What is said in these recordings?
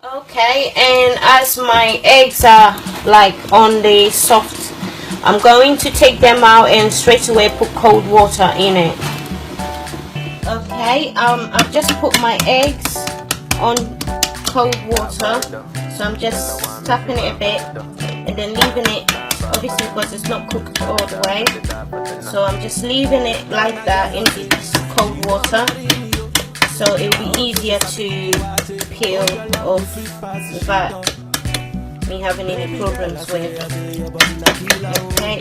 Okay, and as my eggs are like on the soft, I'm going to take them out and straight away put cold water in it. Okay, I've just put my eggs on cold water, so I'm just tapping it a bit and then leaving it, obviously because it's not cooked all the way, so I'm just leaving it like that in this cold water, so it will be easier to peel off without me having any problems with. Okay.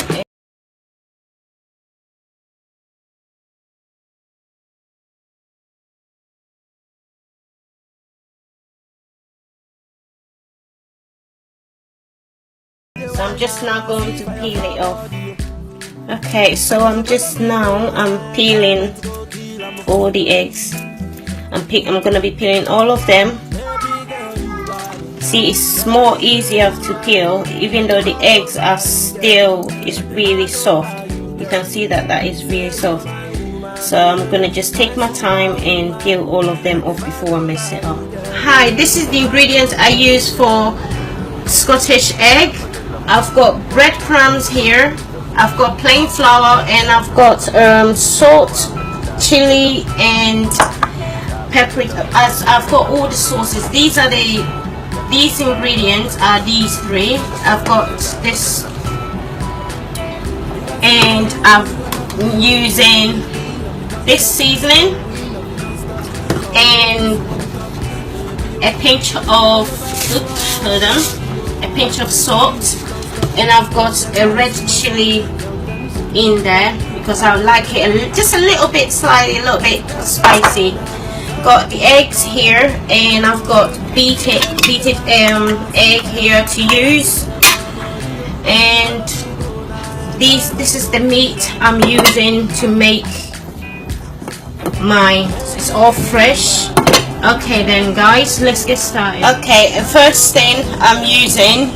So I'm just now going to peel it off. Okay, so I'm peeling all the eggs. I'm gonna be peeling all of them. See, it's more easier to peel, even though the eggs are still is really soft. You can see that that is really soft. So I'm gonna just take my time and peel all of them off before I mess it up. Hi, this is the ingredients I use for Scottish egg. I've got breadcrumbs here, I've got plain flour, and I've got salt, chili, and paprika. As I've got all the sauces. These ingredients are these three. I've got this, and I'm using this seasoning and a pinch of a pinch of salt, and I've got a red chili in there because I like it just a little bit spicy. Got the eggs here, and I've got beaten egg here to use, and this is the meat I'm using to make mine. It's all fresh. Okay then guys, let's get started. Okay, first thing I'm using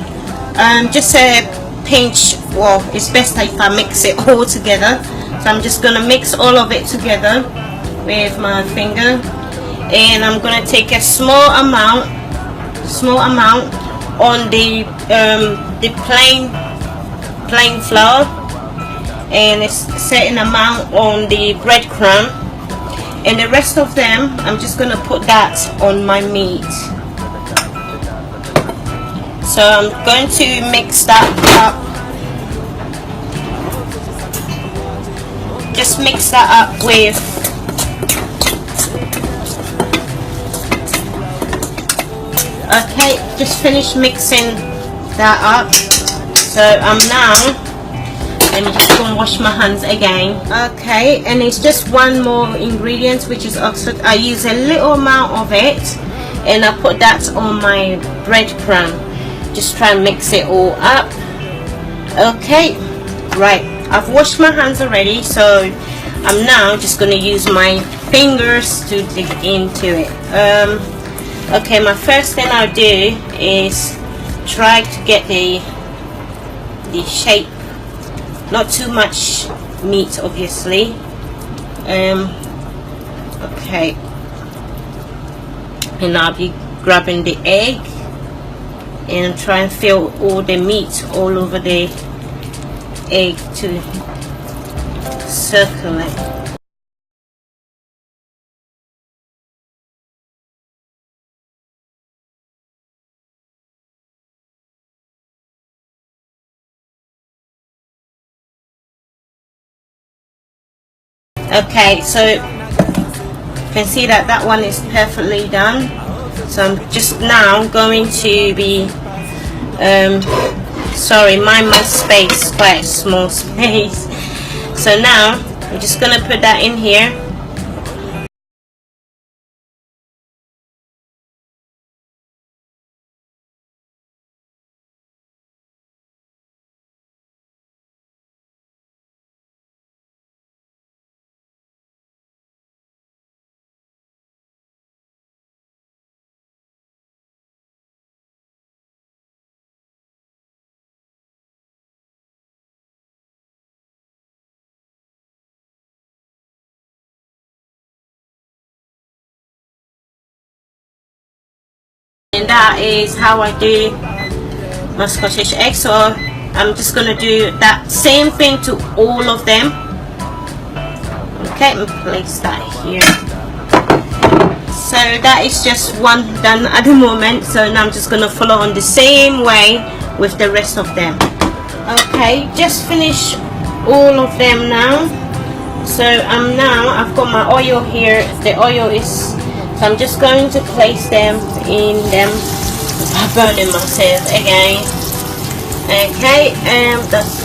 just a pinch, well it's best if I mix it all together, so I'm just gonna mix all of it together with my finger, and I'm gonna take a small amount on the plain flour, and a certain amount on the breadcrumb, and the rest of them I'm just gonna put that on my meat. So I'm going to mix that up. Just mix that up with okay, just finish mixing that up. So I'm now, let me just go and wash my hands again. Okay, and it's just one more ingredient, which is oxide. I use a little amount of it, and I put that on my breadcrumb. Just try and mix it all up. Okay, right, I've washed my hands already, so I'm now just going to use my fingers to dig into it. Okay, my first thing I'll do is try to get the shape, not too much meat obviously. Okay, and I'll be grabbing the egg and try and fill all the meat all over the egg to circle it. Okay, so you can see that that one is perfectly done. So I'm just now going to be sorry, my space, quite a small space. So now I'm just gonna put that in here. And that is how I do my Scottish eggs. So I'm just going to do that same thing to all of them. Okay, and place that here. So that is just one done at the moment. So now I'm just going to follow on the same way with the rest of them. Okay, just finish all of them now. So now I've got my oil here. The oil is, so I'm just going to place them in them. I'm burning myself again. Okay, that's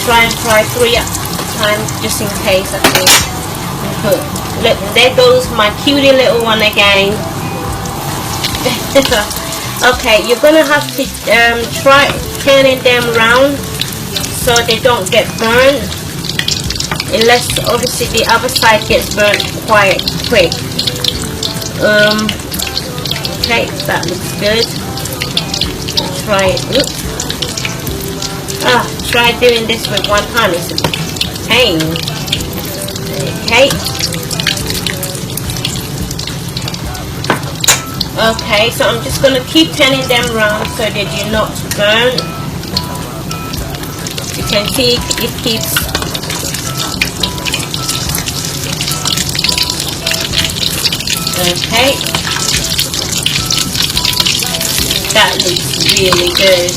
try and fry 3 times just in case. I think. Look, there goes my cutie little one again. Okay, you're gonna have to try turning them round so they don't get burned, unless obviously the other side gets burnt quite quick. Okay, that looks good. Try it. Try doing this with one hand. It's a pain. Okay. Okay, so I'm just gonna keep turning them around so they do not burn. You can see it keeps. Okay. That looks really good.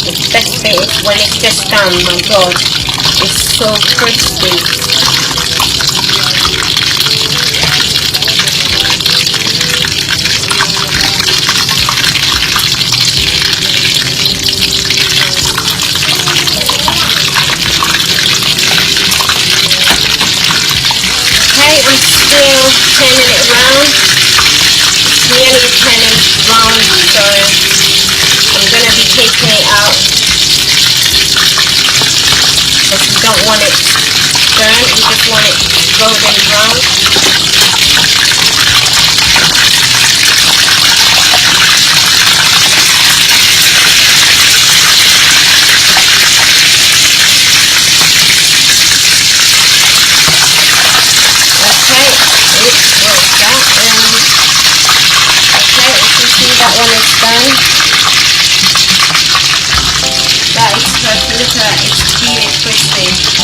The best bit is when it's just done. My God, it's so crispy. I'm still turning it round. It's nearly turning round, so I'm going to be taking it out because you don't want it burnt, you just want it golden brown. That one is done. That is perfect. Look at that, it's really crispy.